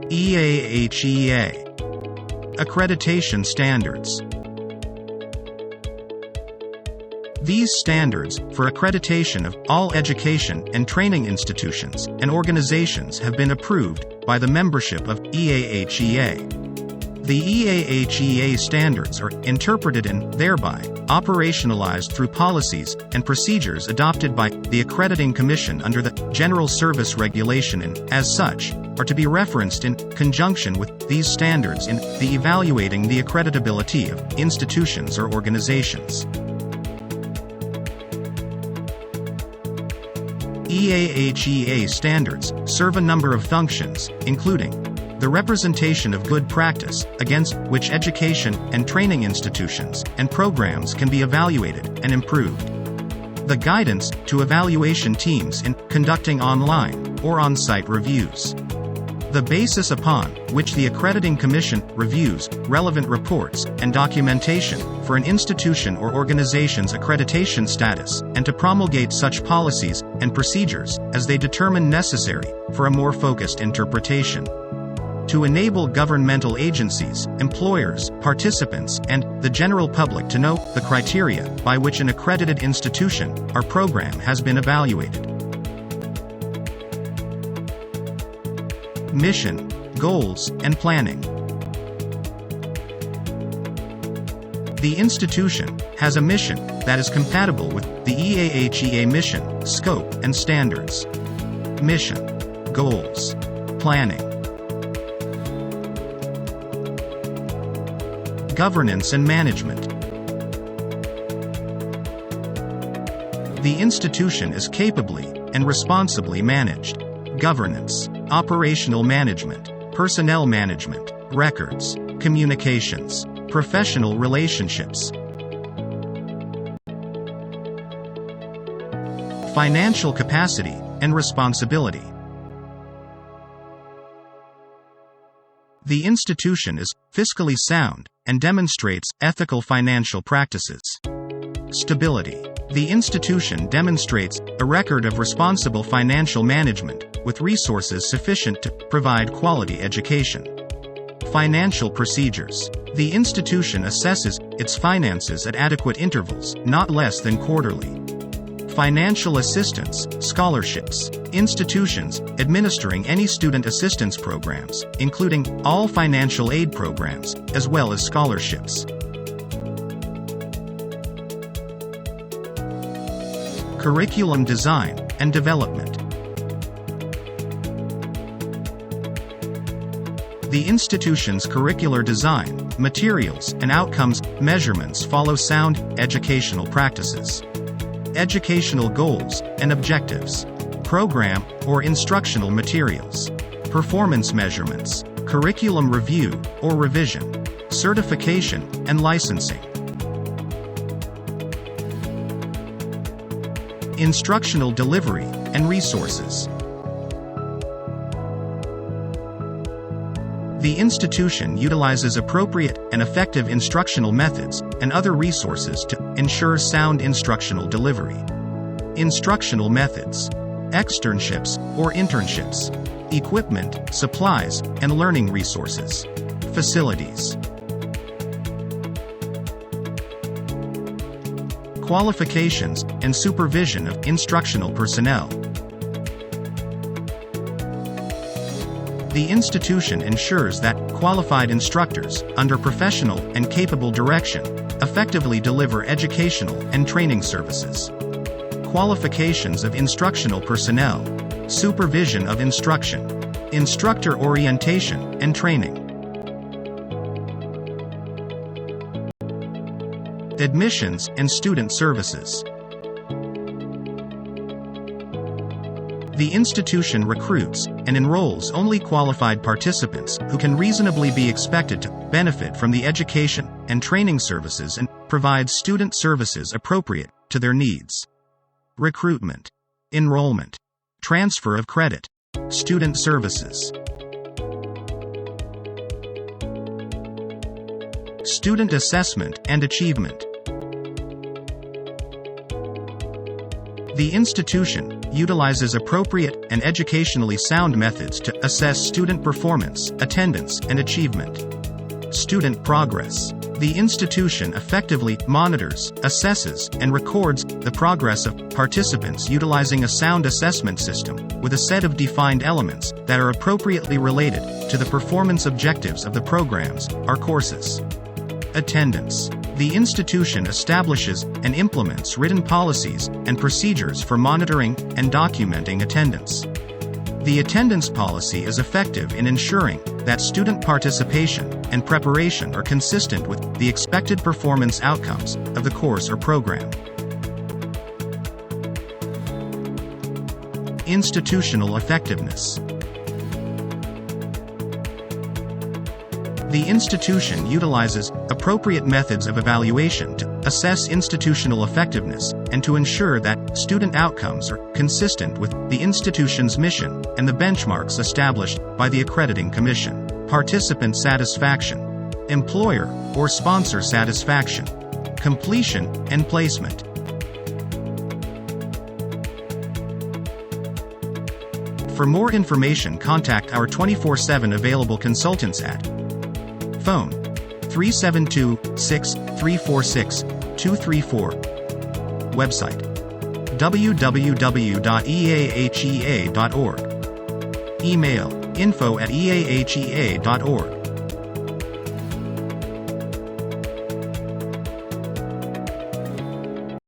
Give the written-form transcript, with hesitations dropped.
EAHEA Accreditation Standards. These standards, for accreditation of all education and training institutions and organizations, have been approved by the membership of EAHEA. The EAHEA standards are interpreted and, thereby, operationalized through policies and procedures adopted by the Accrediting Commission under the General Service Regulation and, as such, are to be referenced in conjunction with these standards in the evaluating the accreditability of institutions or organizations. EAHEA standards serve a number of functions, including the representation of good practice, against which education and training institutions and programs can be evaluated and improved. The guidance to evaluation teams in conducting online or on-site reviews. The basis upon which the Accrediting Commission reviews relevant reports and documentation for an institution or organization's accreditation status, and to promulgate such policies and procedures as they determine necessary for a more focused interpretation. To enable governmental agencies, employers, participants, and the general public to know the criteria by which an accredited institution or program has been evaluated. Mission, goals, and planning. The institution has a mission that is compatible with the EAHEA mission, scope, and standards. Mission, goals, planning. Governance and management. The institution is capably and responsibly managed. Governance, operational management, personnel management, records, communications, professional relationships. Financial capacity and responsibility. The institution is fiscally sound and demonstrates ethical financial practices. Stability. The institution demonstrates a record of responsible financial management, with resources sufficient to provide quality education. Financial procedures. The institution assesses its finances at adequate intervals, not less than quarterly. Financial assistance, scholarships. Institutions administering any student assistance programs, including all financial aid programs, as well as scholarships. Curriculum design and development. The institution's curricular design, materials, and outcomes measurements follow sound educational practices. Educational goals and objectives. Program or instructional materials. Performance measurements. Curriculum review or revision. Certification and licensing. Instructional delivery and resources. The institution utilizes appropriate and effective instructional methods and other resources to ensure sound instructional delivery. Instructional methods. Externships or internships. Equipment, supplies, and learning resources. Facilities. Qualifications and supervision of instructional personnel. The institution ensures that qualified instructors, under professional and capable direction, effectively deliver educational and training services. Qualifications of instructional personnel. Supervision of instruction. Instructor orientation and training. Admissions and student services. The institution recruits and enrolls only qualified participants who can reasonably be expected to benefit from the education and training services and provides student services appropriate to their needs. Recruitment. Enrollment. Transfer of credit. Student services. Student assessment and achievement. The institution utilizes appropriate and educationally sound methods to assess student performance, attendance, and achievement. Student progress. The institution effectively monitors, assesses, and records the progress of participants utilizing a sound assessment system with a set of defined elements that are appropriately related to the performance objectives of the programs or courses. Attendance. The institution establishes and implements written policies and procedures for monitoring and documenting attendance. The attendance policy is effective in ensuring that student participation and preparation are consistent with the expected performance outcomes of the course or program. Institutional effectiveness. The institution utilizes appropriate methods of evaluation to assess institutional effectiveness and to ensure that student outcomes are consistent with the institution's mission and the benchmarks established by the Accrediting Commission. Participant satisfaction, employer or sponsor satisfaction, completion and placement. For more information, contact our 24/7 available consultants at phone 372-6346-234. Website www.eahea.org. Email info@eahea.org.